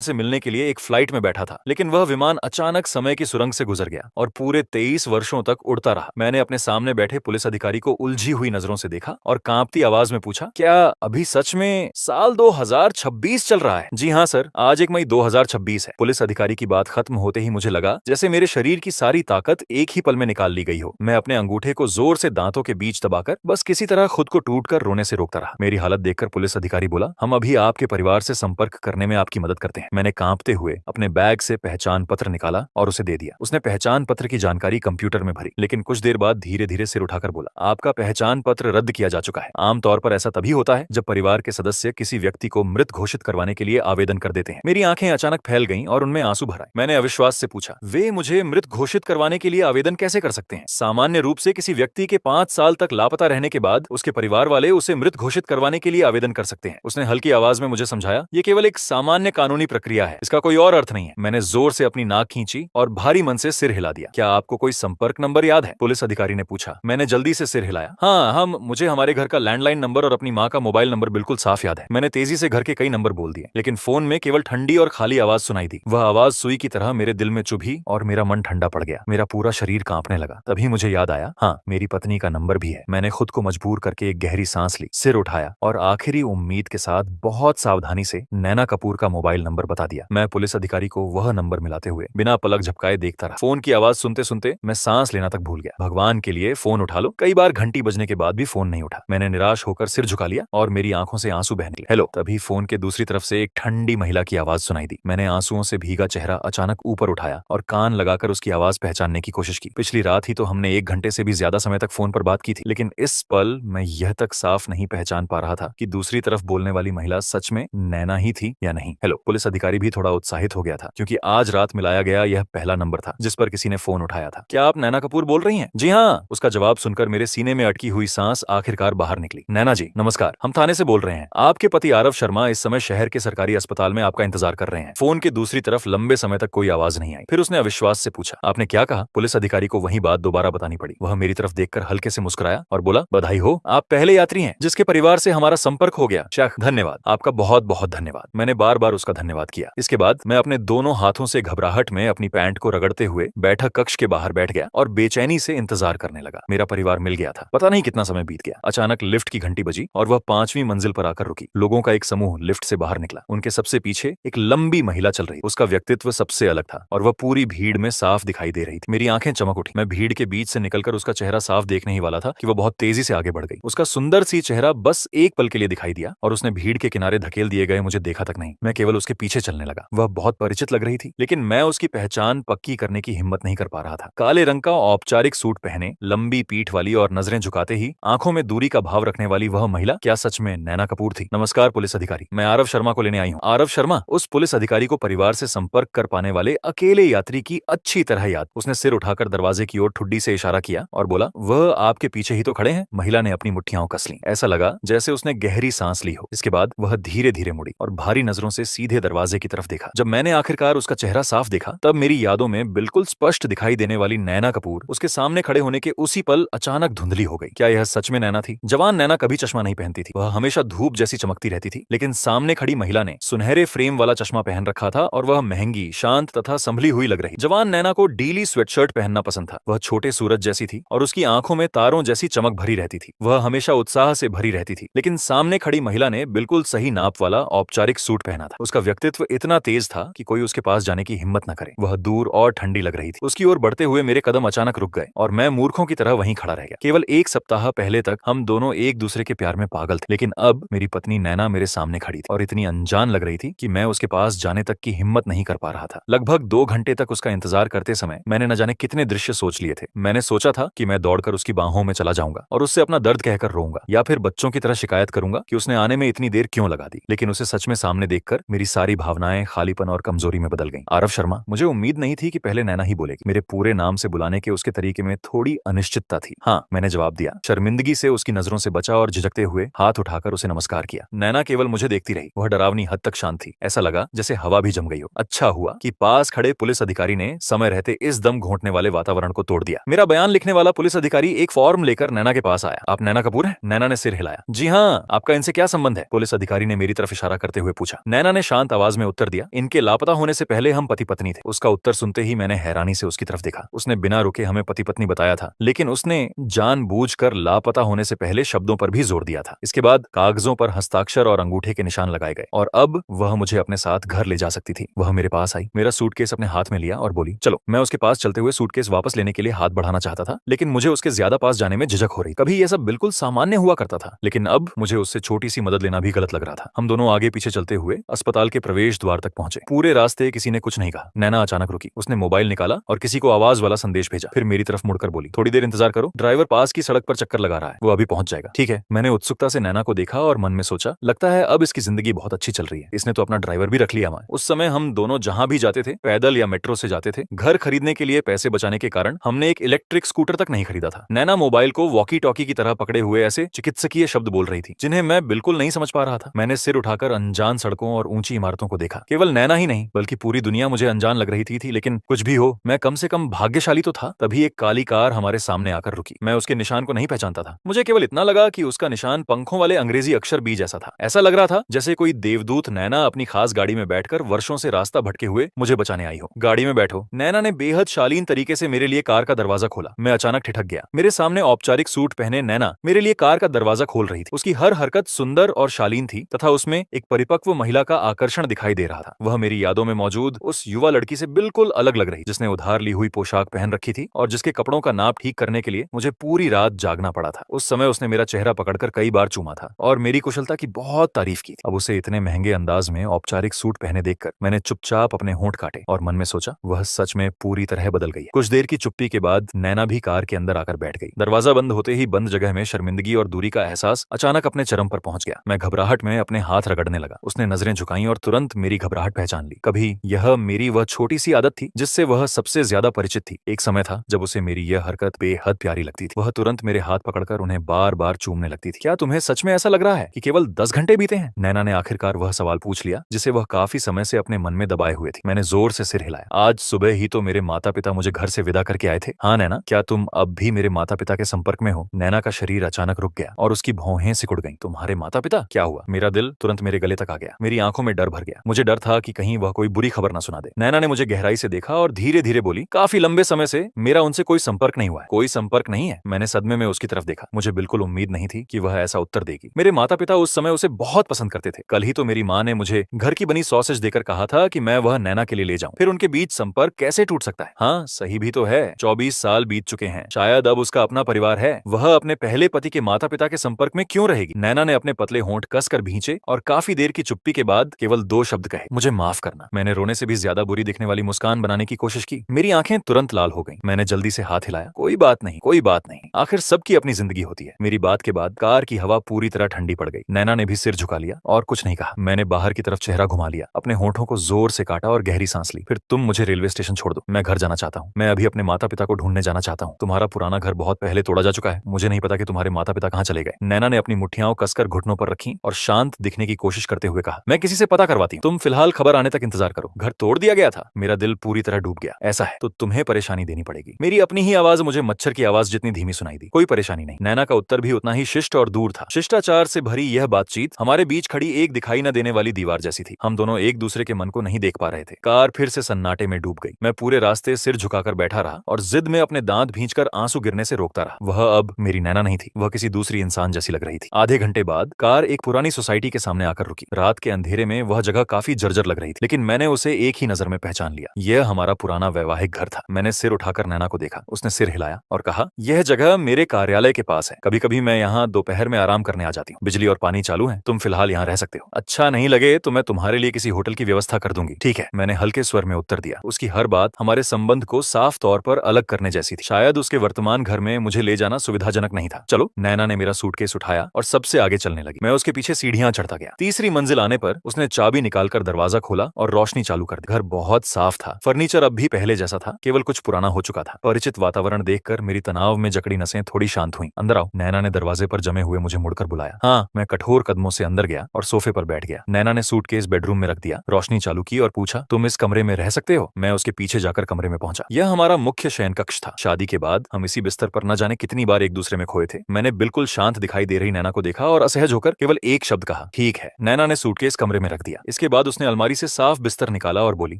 से मिलने के लिए एक फ्लाइट में बैठा था, लेकिन वह विमान अचानक समय की सुरंग से गुजर गया और पूरे 23 वर्षों तक उड़ता रहा। मैंने अपने सामने बैठे पुलिस अधिकारी को उलझी हुई नजरों से देखा और कांपती आवाज में पूछा, क्या अभी सच में साल 2026 चल रहा है? जी हाँ सर, आज 1 मई 2026 है। पुलिस अधिकारी की बात खत्म होते ही मुझे लगा जैसे मेरे शरीर की सारी ताकत एक ही पल में निकाल ली गई हो। मैं अपने अंगूठे को जोर से दांतों के बीच दबाकर बस किसी तरह खुद को टूटकर रोने से रोकता रहा। मेरी हालत देखकर पुलिस अधिकारी बोला, हम अभी आपके परिवार से संपर्क करने में आपकी मदद करते हैं। मैंने कांपते हुए अपने बैग से पहचान पत्र निकाला और उसे दे दिया। उसने पहचान पत्र की जानकारी कंप्यूटर में भरी, लेकिन कुछ देर बाद धीरे धीरे सिर उठाकर बोला, आपका पहचान पत्र रद्द किया जा चुका है। आमतौर पर ऐसा तभी होता है जब परिवार के सदस्य किसी व्यक्ति को मृत घोषित करवाने के लिए आवेदन कर देते हैं। मेरी आंखें अचानक फैल गईं और उनमें आंसू भर आए। मैंने अविश्वास से पूछा, वे मुझे मृत घोषित करवाने के लिए आवेदन कैसे कर सकते हैं? सामान्य रूप से किसी व्यक्ति के 5 साल तक लापता रहने के बाद उसके परिवार वाले उसे मृत घोषित करवाने के लिए आवेदन कर सकते हैं। उसने हल्की आवाज में मुझे समझाया, ये केवल एक सामान्य कानूनी प्रक्रिया है, इसका कोई और अर्थ नहीं है। मैंने जोर से अपनी नाक खींची और भारी मन से सिर हिला दिया। क्या आपको कोई संपर्क नंबर याद है? पुलिस अधिकारी ने पूछा। मैंने जल्दी से सिर हिलाया। हाँ, मुझे हमारे घर का लैंडलाइन नंबर और अपनी माँ का मोबाइल नंबर बिल्कुल साफ याद है। मैंने तेजी से घर के कई नंबर बोल दिए, लेकिन फोन में केवल ठंडी और खाली आवाज सुनाई दी। वह आवाज सुई की तरह मेरे दिल में चुभी और मेरा मन ठंडा पड़ गया। मेरा पूरा शरीर कांपने लगा। तभी मुझे याद आया, हाँ, मेरी पत्नी का नंबर भी है। मैंने खुद को मजबूर करके एक गहरी सांस ली, सिर उठाया और आखिरी उम्मीद के साथ बहुत सावधानी से नैना कपूर का मोबाइल नंबर बता दिया। मैं पुलिस अधिकारी को वह नंबर मिलाते हुए बिना पलक झपकाए देखता रहा। फोन की आवाज सुनते सुनते मैं सांस लेना तक भूल गया। भगवान के लिए फोन उठा लो। कई बार घंटी बजने के बाद भी फोन नहीं उठा। मैंने निराश होकर सिर झुका लिया और मेरी आंखों से आंसू बहने लगे। हेलो। तभी फोन के दूसरी तरफ से एक ठंडी महिला की आवाज सुनाई दी। मैंने आंसुओं से भीगा चेहरा अचानक ऊपर उठाया और कान लगाकर उसकी आवाज पहचानने की कोशिश की। पिछली रात ही तो हमने 1 घंटे से भी ज्यादा समय तक फोन पर बात की थी, लेकिन इस पल मैं यह तक साफ नहीं पहचान पा रहा था कि दूसरी तरफ बोलने वाली महिला सच में नैना ही थी या नहीं। हेलो। पुलिस अधिकारी भी थोड़ा उत्साहित हो गया था, क्योंकि आज रात मिलाया गया यह पहला नंबर था जिस पर किसी ने फोन उठाया था। क्या आप नैना कपूर बोल रही हैं? जी हाँ। उसका जवाब सुनकर मेरे सीने में अटकी हुई सांस आखिरकार बाहर निकली। नैना जी नमस्कार, हम थाने से बोल रहे हैं। आपके पति आरव शर्मा इस समय शहर के सरकारी अस्पताल में आपका इंतजार कर रहे हैं। फोन के दूसरी तरफ लंबे समय तक कोई आवाज नहीं आई। फिर उसने अविश्वास से पूछा, आपने क्या कहा? पुलिस अधिकारी को वही बात दोबारा बतानी पड़ी। वह मेरी तरफ देखकर हल्के से मुस्कुराया और बोला, बधाई हो, आप पहले यात्री हैं जिसके परिवार से हमारा संपर्क हो गया। शेख, धन्यवाद, आपका बहुत बहुत धन्यवाद। मैंने बार बार उसका धन्यवाद किया। इसके बाद मैं अपने दोनों हाथों से घबराहट में अपनी पैंट को रगड़ते हुए बैठक कक्ष के बाहर बैठ गया और बेचैनी से इंतजार करने लगा। मेरा परिवार मिल गया था। पता नहीं कितना समय बीत गया। अचानक लिफ्ट की घंटी बजी और वह 5वीं मंजिल पर आकर रुकी। लोगों का एक समूह लिफ्ट से बाहर निकला। उनके सबसे पीछे एक लंबी महिला चल रही। उसका व्यक्तित्व सबसे अलग था और वह पूरी भीड़ में साफ दिखाई दे रही थी। मेरी आंखें चमक उठी। मैं भीड़ के बीच से निकलकर उसका चेहरा साफ देखने ही वाला था कि वह बहुत तेजी से आगे बढ़ गई। उसका सुंदर सी चेहरा बस एक पल के लिए दिखाई दिया और उसने भीड़ के किनारे धकेल दिए गए मुझे देखा तक नहीं। मैं केवल उसके पीछे चलने लगा। वह बहुत परिचित लग रही थी, लेकिन मैं उसकी पहचान पक्की करने की हिम्मत नहीं कर पा रहा था। काले रंग का औपचारिक सूट पहने, लंबी पीठ वाली और नजरें झुकाते ही आंखों में दूरी का भाव रखने वाली वह महिला क्या सच में नैना कपूर थी? नमस्कार पुलिस अधिकारी, मैं आरव शर्मा को लेने आई हूँ। आरव शर्मा? उस पुलिस अधिकारी को परिवार से संपर्क कर पाने वाले अकेले यात्री की अच्छी तरह याद। उसने सिर उठाकर दरवाजे की ओर ठुड्डी से इशारा किया और बोला, वह आपके पीछे ही तो खड़े हैं। महिला ने अपनी मुट्ठियां कस ली। ऐसा लगा जैसे उसने गहरी सांस ली हो। इसके बाद वह धीरे धीरे मुड़ी और भारी नजरों से सीधे दरवाजे की तरफ देखा। जब मैंने आखिरकार उसका चेहरा साफ देखा, तब मेरी यादों में बिल्कुल स्पष्ट दिखाई देने वाली नैना कपूर उसके सामने खड़े होने के उसी पल अचानक धुंधली हो गई। क्या यह सच में नैना थी? जवान नैना कभी चश्मा नहीं पहनती थी। वह हमेशा धूप जैसी चमकती रहती थी, लेकिन सामने खड़ी महिला ने सुनहरे फ्रेम वाला चश्मा पहन रखा था और वह महंगी, शांत तथा संभली हुई लग रही। जवान नैना को डीली स्वेटशर्ट पहनना पसंद था। वह छोटे सूरज जैसी थी और उसकी आंखों में तारों जैसी चमक भरी रहती थी। वह हमेशा उत्साह से भरी रहती थी, लेकिन सामने खड़ी महिला ने बिल्कुल सही नाप वाला औपचारिक सूट पहना था। उसका व्यक्तित्व इतना तेज था कि कोई उसके पास जाने की हिम्मत न करे। वह दूर और ठंडी लग रही थी। उसकी ओर बढ़ते हुए मेरे कदम अचानक रुक गए और मैं मूर्खों की तरह वहीं खड़ा रह गया। केवल 1 सप्ताह पहले तक हम दोनों एक दूसरे के प्यार में पागल थे, लेकिन अब मेरी पत्नी नैना मेरे सामने खड़ी थी और इतनी अनजान लग रही थी कि मैं उसके पास जाने तक की हिम्मत नहीं कर पा रहा था। लगभग 2 घंटे तक उसका इंतजार करते समय मैंने न जाने कितने दृश्य सोच लिए थे। मैंने सोचा था कि मैं दौड़कर उसकी बाहों में चला जाऊंगा और उससे अपना दर्द कहकर रोऊंगा, या फिर बच्चों की तरह शिकायत करूंगा कि उसने आने में इतनी देर क्यों लगा दी। लेकिन उसे सच में सामने देखकर मेरी सारी भावनाएं खालीपन और कमजोरी में बदल गईं। आरव शर्मा, मुझे उम्मीद नहीं थी कि पहले नैना ही बोलेगी। मेरे पूरे नाम से बुलाने के उसके तरीके में थोड़ी अनिश्चितता थी। हाँ, मैंने जवाब दिया। शर्मिंदगी से उसकी नजरों से बचा और झिझकते हुए हाथ उठाकर उसे नमस्कार किया। नैना केवल मुझे देखती रही। वह डरावनी हद तक शांत थी। ऐसा लगा जैसे हवा भी जम गई हो। अच्छा हुआ कि पास खड़े पुलिस अधिकारी ने समय रहते इस दम घोंटने वाले वातावरण को तोड़ दिया। मेरा बयान लिखने वाला पुलिस अधिकारी एक फॉर्म लेकर नैना के पास आया। आप नैना कपूर हैं? नैना ने सिर हिलाया। जी हाँ। आपका इनसे क्या संबंध है? पुलिस अधिकारी ने मेरी तरफ इशारा करते हुए पूछा। नैना ने शांत आवाज आवाज में उत्तर दिया, इनके लापता होने से पहले हम पति पत्नी थे। उसका उत्तर सुनते ही मैंने हैरानी से उसकी तरफ देखा। उसने बिना रुके हमें पति पत्नी बताया था, लेकिन उसने जानबूझकर लापता होने से पहले शब्दों पर भी जोर दिया था। इसके बाद कागजों पर हस्ताक्षर और अंगूठे के निशान लगाए गए और अब वह मुझे अपने साथ घर ले जा सकती थी। वह मेरे पास आई, मेरा सूटकेस अपने हाथ में लिया और बोली, चलो। मैं उसके पास चलते हुए सूटकेस वापस लेने के लिए हाथ बढ़ाना चाहता था, लेकिन मुझे उसके ज्यादा पास जाने में झिझक हो रही। कभी यह सब बिल्कुल सामान्य हुआ करता था, लेकिन अब मुझे उससे छोटी सी मदद लेना भी गलत लग रहा था। हम दोनों आगे पीछे चलते हुए अस्पताल के प्रवेश द्वार तक पहुंचे। पूरे रास्ते किसी ने कुछ नहीं कहा। नैना अचानक रुकी, उसने मोबाइल निकाला और किसी को आवाज वाला संदेश भेजा। फिर मेरी तरफ मुड़कर बोली, थोड़ी देर इंतजार करो, ड्राइवर पास की सड़क पर चक्कर लगा रहा है, वो अभी पहुंच जाएगा। ठीक है। मैंने उत्सुकता से नैना को देखा और मन में सोचा, लगता है अब इसकी जिंदगी बहुत अच्छी चल रही है। इसने तो अपना ड्राइवर भी रख लिया। उस समय हम दोनों जहां भी जाते थे, पैदल या मेट्रो से जाते थे। घर खरीदने के लिए पैसे बचाने के कारण हमने एक इलेक्ट्रिक स्कूटर तक नहीं खरीदा था। नैना मोबाइल को वॉकी टॉकी की तरह पकड़े हुए ऐसे चिकित्सकीय शब्द बोल रही थी, जिन्हें मैं बिल्कुल नहीं समझ पा रहा था। मैंने सिर उठाकर अनजान सड़कों और ऊंची इमारतों को देखा। केवल नैना ही नहीं, बल्कि पूरी दुनिया मुझे अनजान लग रही थी, लेकिन कुछ भी हो, मैं कम से कम भाग्यशाली तो था। तभी एक काली कार हमारे सामने आकर रुकी। मैं उसके निशान को नहीं पहचानता था। मुझे केवल इतना लगा कि उसका निशान पंखों वाले अंग्रेजी अक्षर बी जैसा था। ऐसा लग रहा था जैसे कोई देवदूत नैना अपनी खास गाड़ी में बैठकर वर्षों से रास्ता भटके हुए मुझे बचाने आई हो। गाड़ी में बैठो। नैना ने बेहद शालीन तरीके से मेरे लिए कार का दरवाजा खोला। मैं अचानक ठिठक गया। मेरे सामने औपचारिक सूट पहने नैना मेरे लिए कार का दरवाजा खोल रही थी। उसकी हर हरकत सुंदर और शालीन थी तथा उसमें एक परिपक्व महिला का आकर्षण दिखाई दे रहा था। वह मेरी यादों में मौजूद उस युवा लड़की से बिल्कुल अलग लग रही, जिसने उधार ली हुई पोशाक पहन रखी थी और जिसके कपड़ों का नाप ठीक करने के लिए मुझे पूरी रात जागना पड़ा था। उस समय उसने मेरा चेहरा पकड़कर कई बार चूमा था और मेरी कुशलता की बहुत तारीफ की थी। अब उसे इतने महंगे अंदाज में औपचारिक सूट पहने देखकर मैंने चुपचाप अपने होंठ काटे और मन में सोचा, वह सच में पूरी तरह बदल गई है। कुछ देर की चुप्पी के बाद नैना भी कार के अंदर आकर बैठ गई। दरवाजा बंद होते ही बंद जगह में शर्मिंदगी और दूरी का एहसास अचानक अपने चरम पर पहुंच गया। मैं घबराहट में अपने हाथ रगड़ने लगा। उसने नजरें झुकाई और तुरंत मेरी घबराहट पहचान ली। कभी यह मेरी वह छोटी सी आदत थी जिससे वह सबसे ज्यादा परिचित थी। एक समय था जब उसे मेरी यह हरकत बेहद प्यारी लगती थी। वह तुरंत मेरे हाथ पकड़कर उन्हें बार बार चूमने लगती थी। क्या तुम्हें सच में ऐसा लग रहा है कि केवल 10 घंटे बीते हैं? नैना ने आखिरकार वह सवाल पूछ लिया जिसे वह काफी समय से अपने मन में दबाए हुए थी। मैंने जोर से सिर हिलाया। आज सुबह ही तो मेरे माता पिता मुझे घर से विदा करके आए थे। हाँ नैना, क्या तुम अब भी मेरे माता पिता के संपर्क में हो? नैना का शरीर अचानक रुक गया और उसकी भौहें सिकुड़ गईं। तुम्हारे माता पिता? क्या हुआ? मेरा दिल तुरंत मेरे गले तक आ गया। मेरी आंखों में डर भर गया। मुझे डर था कि कहीं वह कोई बुरी खबर ना सुना दे। नैना ने मुझे गहराई से देखा और धीरे धीरे बोली, काफी लंबे समय से मेरा उनसे कोई संपर्क नहीं हुआ है। कोई संपर्क नहीं है? मैंने सदमे में उसकी तरफ देखा। मुझे बिल्कुल उम्मीद नहीं थी कि वह ऐसा उत्तर देगी। मेरे माता पिता उस समय उसे बहुत पसंद करते थे। कल ही तो मेरी माँ ने मुझे घर की बनी सॉसेज देकर कहा था कि मैं वह नैना के लिए ले जाऊं। फिर उनके बीच संपर्क कैसे टूट सकता है? हाँ सही भी तो है। 24 साल बीत चुके हैं। शायद अब उसका अपना परिवार है। वह अपने पहले पति के माता पिता के संपर्क में क्यों रहेगी? नैना ने अपने पतले होंठ कसकर भींचे और काफी देर की चुप्पी के बाद केवल 2 शब्द कहे, मुझे माफ करना। मैंने रोने से भी ज्यादा बुरी दिखने वाली मुस्कान बनाने की कोशिश की। मेरी आंखें तुरंत लाल हो गईं। मैंने जल्दी से हाथ हिलाया। कोई बात नहीं, कोई बात नहीं। आखिर सबकी अपनी जिंदगी होती है। मेरी बात के बाद कार की हवा पूरी तरह ठंडी पड़ गई। नैना ने भी सिर झुका लिया और कुछ नहीं कहा। मैंने बाहर की तरफ चेहरा घुमा लिया, अपने होठों को जोर से काटा और गहरी सांस ली। फिर तुम मुझे रेलवे स्टेशन छोड़ दो। मैं घर जाना चाहता हूँ। मैं अभी अपने माता पिता को ढूंढने जाना चाहता हूँ। तुम्हारा पुराना घर बहुत पहले तोड़ा जा चुका है। मुझे नहीं पता कि तुम्हारे माता पिता कहाँ चले गए। नैना ने अपनी मुठ्ठियां कसकर घुटनों पर रखी और शांत दिखने की कोशिश करते हुए कहा, मैं किसी से पता करवाती हूँ। तुम फिलहाल खबर आने तक इंतजार करो। घर तोड़ दिया गया था? मेरा दिल पूरी तरह डूब गया। ऐसा है तो तुम्हें परेशानी देनी पड़ेगी। मेरी अपनी ही आवाज मुझे मच्छर की आवाज जितनी धीमी सुनाई दी। कोई परेशानी नहीं। नैना का उत्तर भी उतना ही शिष्ट और दूर था। शिष्टाचार से भरी यह बातचीत हमारे बीच खड़ी एक दिखाई न देने वाली दीवार जैसी थी। हम दोनों एक दूसरे के मन को नहीं देख पा रहे थे। कार फिर से सन्नाटे में डूब गई। मैं पूरे रास्ते सिर झुकाकर बैठा रहा और जिद में अपने दांत भींचकर आंसू गिरने से रोकता रहा। वह अब मेरी नैना नहीं थी। वह किसी दूसरी इंसान जैसी लग रही थी। आधे घंटे बाद कार एक पुरानी सोसाइटी के सामने आकर रुकी। रात के अंधेरे में वह जगह काफी जर्जर लग रही थी, लेकिन मैंने उसे एक ही नजर में पहचान लिया। यह हमारा पुराना वैवाहिक घर था। मैंने सिर उठाकर नैना को देखा। उसने सिर हिलाया और कहा, यह जगह मेरे कार्यालय के पास है। कभी कभी मैं यहाँ दोपहर में आराम करने आ जाती हूँ। बिजली और पानी चालू है। तुम फिलहाल यहाँ रह सकते हो। अच्छा नहीं लगे तो मैं तुम्हारे लिए किसी होटल की व्यवस्था कर दूंगी। ठीक है, मैंने हल्के स्वर में उत्तर दिया। उसकी हर बात हमारे संबंध को साफ तौर पर अलग करने जैसी थी। शायद उसके वर्तमान घर में मुझे ले जाना सुविधाजनक नहीं था। चलो। नैना ने मेरा सूटकेस उठाया और सबसे आगे चलने लगी। मैं उसके पीछे सीढ़ियां चढ़ता गया। तीसरी मंजिल आने पर उसने चाबी निकालकर दरवाजा खोला और रोशनी चालू कर दी। घर बहुत साफ था। फर्नीचर अब भी पहले जैसा था, केवल कुछ पुराना हो चुका था। परिचित वातावरण देखकर मेरी तनाव में जकड़ी नसें थोड़ी शांत हुई। अंदर आओ। नैना ने दरवाजे पर जमे हुए मुझे मुड़कर बुलाया। हाँ। मैं कठोर कदमों से अंदर गया और सोफे पर बैठ गया। नैना ने सूटकेस बेडरूम में रख दिया, रोशनी चालू की और पूछा, तुम इस कमरे में रह सकते हो? मैं उसके पीछे जाकर कमरे में पहुंचा। यह हमारा मुख्य शयन कक्ष था। शादी के बाद हम इसी बिस्तर पर न जाने कितनी बार एक दूसरे में खोए थे। मैंने बिल्कुल शांत दिखाई दे रही नैना को देखा और असहज होकर केवल एक शब्द कहा, ठीक है। नैना ने सूटकेस कमरे में रख दिया। इसके उसके बाद उसने अलमारी से साफ बिस्तर निकाला और बोली,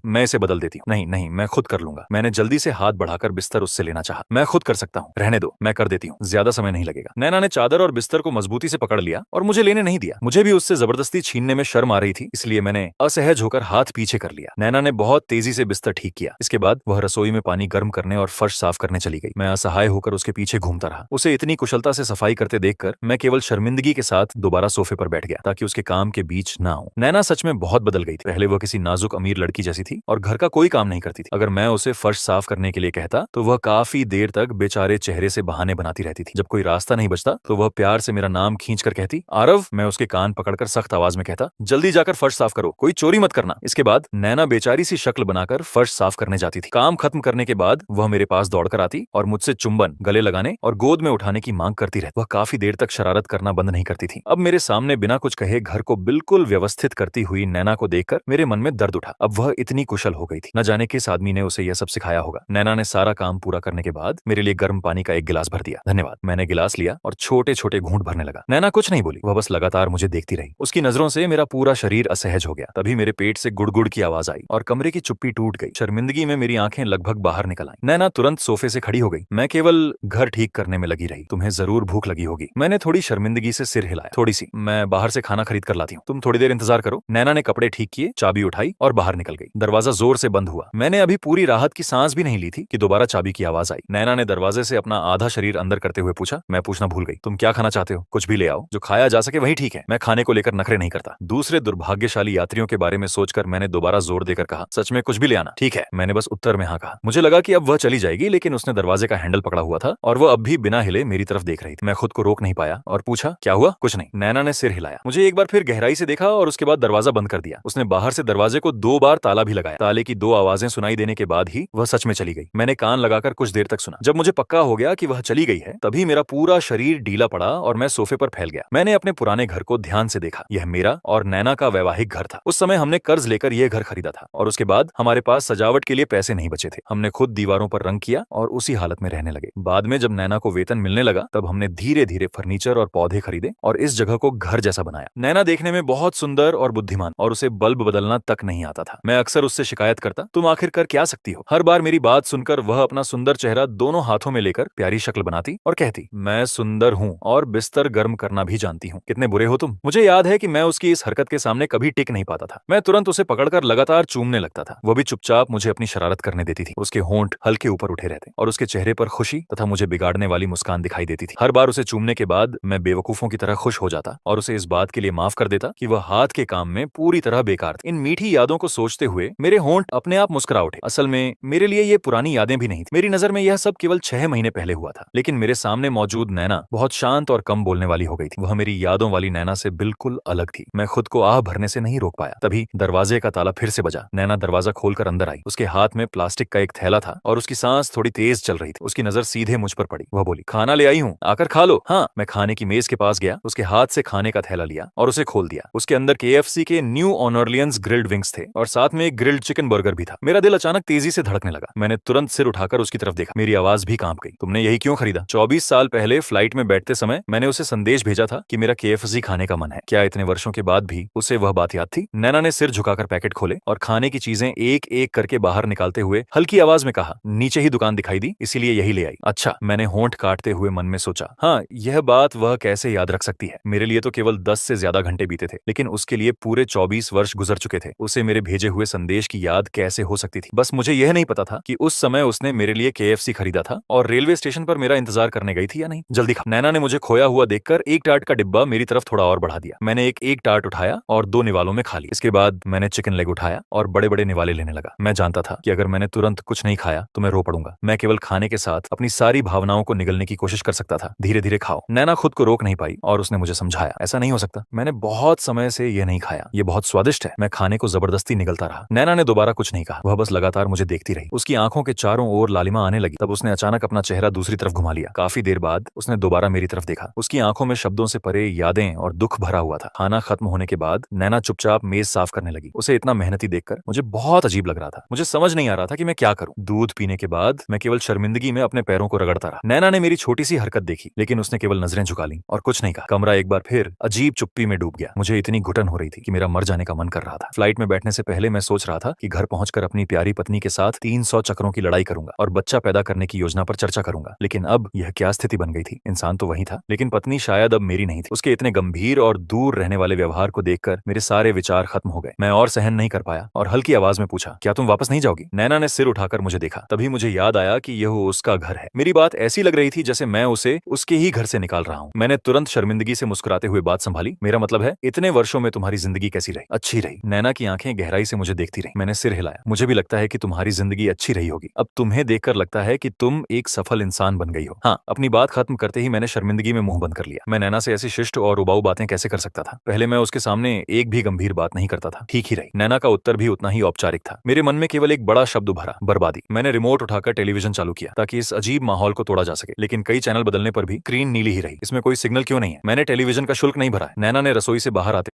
मैं इसे बदल देती हूँ। नहीं नहीं, मैं खुद कर लूंगा। मैंने जल्दी से हाथ बढ़ाकर बिस्तर उससे लेना चाहा। मैं खुद कर सकता हूँ, रहने दो, मैं कर देती हूँ, ज्यादा समय नहीं लगेगा। नैना ने चादर और बिस्तर को मजबूती से पकड़ लिया और मुझे लेने नहीं दिया। मुझे भी उससे जबरदस्ती छीनने में शर्म आ रही थी, इसलिए मैंने असहज होकर हाथ पीछे कर लिया। नैना ने बहुत तेजी से बिस्तर ठीक किया। इसके बाद वह रसोई में पानी गर्म करने और फर्श साफ करने चली गई। मैं असहाय होकर उसके पीछे घूमता रहा। उसे इतनी कुशलता से सफाई करते देखकर मैं केवल शर्मिंदगी के साथ दोबारा सोफे पर बैठ गया ताकि उसके काम के बीच ना आऊं। नैना सच में बहुत बदल गई थी। पहले वह किसी नाजुक अमीर लड़की जैसी थी और घर का कोई काम नहीं करती थी। अगर मैं उसे फर्श साफ करने के लिए कहता तो वह काफी देर तक बेचारे चेहरे से बहाने बनाती रहती थी। जब कोई रास्ता नहीं बचता तो वह प्यार से मेरा नाम खींचकर कहती, आरव। मैं उसके कान पकड़कर सख्त आवाज में कहता, जल्दी जाकर फर्श साफ करो, कोई चोरी मत करना। इसके बाद नैना बेचारी सी शक्ल बनाकर फर्श साफ करने जाती थी। काम खत्म करने के बाद वह मेरे पास दौड़कर आती और मुझसे चुंबन, गले लगाने और गोद में उठाने की मांग करती रहती। वह काफी देर तक शरारत करना बंद नहीं करती थी। अब मेरे सामने बिना कुछ कहे घर को बिल्कुल व्यवस्थित करती हुई नैना को देखकर मेरे मन में दर्द उठा। अब वह इतनी कुशल हो गई थी। न जाने किस आदमी ने उसे यह सब सिखाया होगा। नैना ने सारा काम पूरा करने के बाद मेरे लिए गर्म पानी का एक गिलास भर दिया। धन्यवाद। मैंने गिलास लिया और छोटे छोटे घूंट भरने लगा। नैना कुछ नहीं बोली, वह बस लगातार मुझे देखती रही। उसकी नजरों से मेरा पूरा शरीर असहज हो गया। तभी मेरे पेट से गुड़गुड़ की आवाज आई और कमरे की चुप्पी टूट गई। शर्मिंदगी में मेरी आंखें लगभग बाहर निकल आईं। नैना तुरंत सोफे से खड़ी हो गई। मैं केवल घर ठीक करने में लगी रही। तुम्हें जरूर भूख लगी होगी। मैंने थोड़ी शर्मिंदगी से सिर हिलाया। थोड़ी सी, मैं बाहर से खाना खरीद कर लाती हूँ, तुम थोड़ी देर इंतजार करो। नैना ने कपड़े ठीक किए, चाबी उठाई और बाहर निकल गई। दरवाजा जोर से बंद हुआ। मैंने अभी पूरी राहत की सांस भी नहीं ली थी कि दोबारा चाबी की आवाज आई। नैना ने दरवाजे से अपना आधा शरीर अंदर करते हुए पूछा। मैं पूछना भूल गई, तुम क्या खाना चाहते हो? कुछ भी ले आओ, जो खाया जा सके वही ठीक है। मैं खाने को लेकर नखरे नहीं करता। दूसरे दुर्भाग्यशाली यात्रियों के बारे में सोचकर मैंने दोबारा जोर देकर कहा, सच में कुछ भी ले आना। ठीक है, मैंने बस उत्तर में हाँ कहा। मुझे लगा कि अब वह चली जाएगी, लेकिन उसने दरवाजे का हैंडल पकड़ा हुआ था और वह अब भी बिना हिले मेरी तरफ देख रही थी। मैं खुद को रोक नहीं पाया और पूछा, क्या हुआ? कुछ नहीं। नैना ने सिर हिलाया। मुझे एक बार फिर गहराई से देखा और उसके बाद दरवाजा बंद कर दिया। उसने बाहर से दरवाजे को 2 बार ताला भी लगाया। ताले की 2 आवाजें सुनाई देने के बाद ही वह सच में चली गई। मैंने कान लगाकर कुछ देर तक सुना। जब मुझे पक्का हो गया कि वह चली गई है, तभी मेरा पूरा शरीर ढीला पड़ा और मैं सोफे पर फैल गया। मैंने अपने पुराने घर को ध्यान से देखा। यह मेरा और नैना का वैवाहिक घर था। उस समय हमने कर्ज लेकर यह घर खरीदा था और उसके बाद हमारे पास सजावट के लिए पैसे नहीं बचे थे। हमने खुद दीवारों पर रंग किया और उसी हालत में रहने लगे। बाद में जब नैना को वेतन मिलने लगा, तब हमने धीरे धीरे फर्नीचर और पौधे खरीदे और इस जगह को घर जैसा बनाया। नैना देखने में बहुत सुंदर और बुद्धिमान, और उसे बल्ब बदलना तक नहीं आता था। मैं अक्सर उससे शिकायत करता, तुम आखिर कर क्या सकती हो? हर बार मेरी बात सुनकर वह अपना सुंदर चेहरा दोनों हाथों में लेकर प्यारी शक्ल बनाती और कहती, मैं सुंदर हूँ और बिस्तर गर्म करना भी जानती हूँ। कितने बुरे हो तुम। मुझे याद है कि मैं उसकी इस हरकत के सामने कभी टिक नहीं पाता था। मैं तुरंत उसे पकड़कर लगातार चूमने लगता था। वो भी चुपचाप मुझे अपनी शरारत करने देती थी। उसके होंठ हल्के ऊपर उठे रहते और उसके चेहरे पर खुशी तथा मुझे बिगाड़ने वाली मुस्कान दिखाई देती थी। हर बार उसे चूमने के बाद मैं बेवकूफों की तरह खुश हो जाता और उसे इस बात के लिए माफ कर देता कि वह हाथ के काम में पूरी तरह बेकार थी। इन मीठी यादों को सोचते हुए मेरे होंठ अपने आप मुस्कुरा उठे। असल में मेरे लिए ये पुरानी यादें भी नहीं थी। मेरी नजर में यह सब केवल 6 महीने पहले हुआ था। लेकिन मेरे सामने मौजूद नैना बहुत शांत और कम बोलने वाली हो गई थी। वह मेरी यादों वाली नैना से बिल्कुल अलग थी। मैं खुद को आह भरने से नहीं रोक पाया। तभी दरवाजे का ताला फिर से बजा। नैना दरवाजा खोलकर अंदर आई। उसके हाथ में प्लास्टिक का एक थैला था और उसकी सांस थोड़ी तेज चल रही थी। उसकी नजर सीधे मुझ पर पड़ी। वह बोली, खाना ले आई हूँ, आकर खा लो। हाँ। मैं खाने की मेज के पास गया, उसके हाथ से खाने का थैला लिया और उसे खोल दिया। उसके अंदर KFC के न्यू ऑर्लियंस ग्रिल्ड विंग्स थे और साथ में एक ग्रिल्ड चिकन बर्गर भी था। मेरा दिल अचानक तेजी से धड़कने लगा। मैंने तुरंत सिर उठाकर उसकी तरफ देखा। मेरी आवाज भी कांप गई। तुमने यही क्यों खरीदा? 24 साल पहले फ्लाइट में बैठते समय मैंने उसे संदेश भेजा था कि मेरा KFC खाने का मन है। क्या इतने वर्षों के बाद भी उसे वह बात याद थी? नैना ने सिर झुकाकर पैकेट खोले और खाने की चीजें एक एक करके बाहर निकालते हुए हल्की आवाज में कहा, नीचे ही दुकान दिखाई दी, इसीलिए यही ले आई। अच्छा। मैंने होंठ काटते हुए मन में सोचा, हाँ, यह बात वह कैसे याद रख सकती है? मेरे लिए तो केवल 10 से ज्यादा घंटे बीते थे, लेकिन उसके लिए पूरे 24 वर्ष गुजर चुके थे। उसे मेरे भेजे हुए संदेश की याद कैसे हो सकती थी? बस मुझे यह नहीं पता था कि उस समय उसने मेरे लिए KFC खरीदा था और रेलवे स्टेशन पर मेरा इंतजार करने गई थी या नहीं। जल्दी खा। नैना ने मुझे खोया हुआ देखकर एक टार्ट का डिब्बा मेरी तरफ थोड़ा और बढ़ा दिया। मैंने एक टार्ट उठाया और 2 निवालों में खा ली। इसके बाद मैंने चिकन लेग उठाया और बड़े बड़े निवाले लेने लगा। मैं जानता था कि अगर मैंने तुरंत कुछ नहीं खाया तो मैं रो पड़ूंगा। मैं केवल खाने के साथ अपनी सारी भावनाओं को निगलने की कोशिश कर सकता था। धीरे धीरे खाओ। नैना खुद को रोक नहीं पाई और उसने मुझे समझाया, ऐसा नहीं हो सकता, मैंने बहुत समय से यह नहीं खाया, ये बहुत स्वादिष्ट है। मैं खाने को जबरदस्ती निगलता रहा। नैना ने दोबारा कुछ नहीं कहा। वह बस लगातार मुझे देखती रही। उसकी आंखों के चारों ओर लालिमा आने लगी। तब उसने अचानक अपना चेहरा दूसरी तरफ घुमा लिया। काफी देर बाद उसने दोबारा मेरी तरफ देखा। उसकी आंखों में शब्दों से परे यादें और दुख भरा हुआ था। खाना खत्म होने के बाद नैना चुपचाप मेज साफ करने लगी। उसे इतना मेहनती देखकर मुझे बहुत अजीब लग रहा था। मुझे समझ नहीं आ रहा था कि मैं क्या करूं। दूध पीने के बाद मैं केवल शर्मिंदगी में अपने पैरों को रगड़ता रहा। नैना ने मेरी छोटी सी हरकत देखी, लेकिन उसने केवल नजरें झुका ली और कुछ नहीं कहा। कमरा एक बार फिर अजीब चुप्पी में डूब गया। मुझे इतनी घुटन हो रही थी कि मेरा मर मर जाने का मन कर रहा था। फ्लाइट में बैठने से पहले मैं सोच रहा था कि घर पहुंचकर अपनी प्यारी पत्नी के साथ 300 चक्रों की लड़ाई करूंगा और बच्चा पैदा करने की योजना पर चर्चा करूंगा। लेकिन अब यह क्या स्थिति बन गई थी। इंसान तो वही था, लेकिन पत्नी शायद अब मेरी नहीं थी। उसके इतने गंभीर और दूर रहने वाले व्यवहार को देखकर मेरे सारे विचार खत्म हो गए। मैं और सहन नहीं कर पाया और हल्की आवाज में पूछा, क्या तुम वापस नहीं जाओगी? नैना ने सिर उठाकर मुझे देखा। तभी मुझे याद आया कि यह उसका घर है। मेरी बात ऐसी लग रही थी जैसे मैं उसे उसके ही घर से निकाल रहा हूँ। मैंने तुरंत शर्मिंदगी से मुस्कुराते हुए बात संभाली। मेरा मतलब है, इतने वर्षों में तुम्हारी जिंदगी कैसी रही? अच्छी रही। नैना की आंखें गहराई से मुझे देखती रही। मैंने सिर हिलाया। मुझे भी लगता है कि तुम्हारी जिंदगी अच्छी रही होगी। अब तुम्हें देखकर लगता है कि तुम एक सफल इंसान बन गई हो। हाँ। अपनी बात खत्म करते ही मैंने शर्मिंदगी में मुंह बंद कर लिया। मैं नैना से ऐसी शिष्ट और उबाऊ बातें कैसे कर सकता था? पहले मैं उसके सामने एक भी गंभीर बात नहीं करता था। ठीक ही रही। नैना का उत्तर भी उतना ही औपचारिक था। मेरे मन में केवल एक बड़ा शब्द उभरा, बर्बादी। मैंने रिमोट उठाकर टेलीविजन चालू किया ताकि इस अजीब माहौल को तोड़ा जा सके, लेकिन कई चैनल बदलने पर भी स्क्रीन नीली ही रही। इसमें कोई सिग्नल क्यों नहीं है? मैंने टेलीविजन का शुल्क नहीं भरा है। नैना ने रसोई से बाहर आते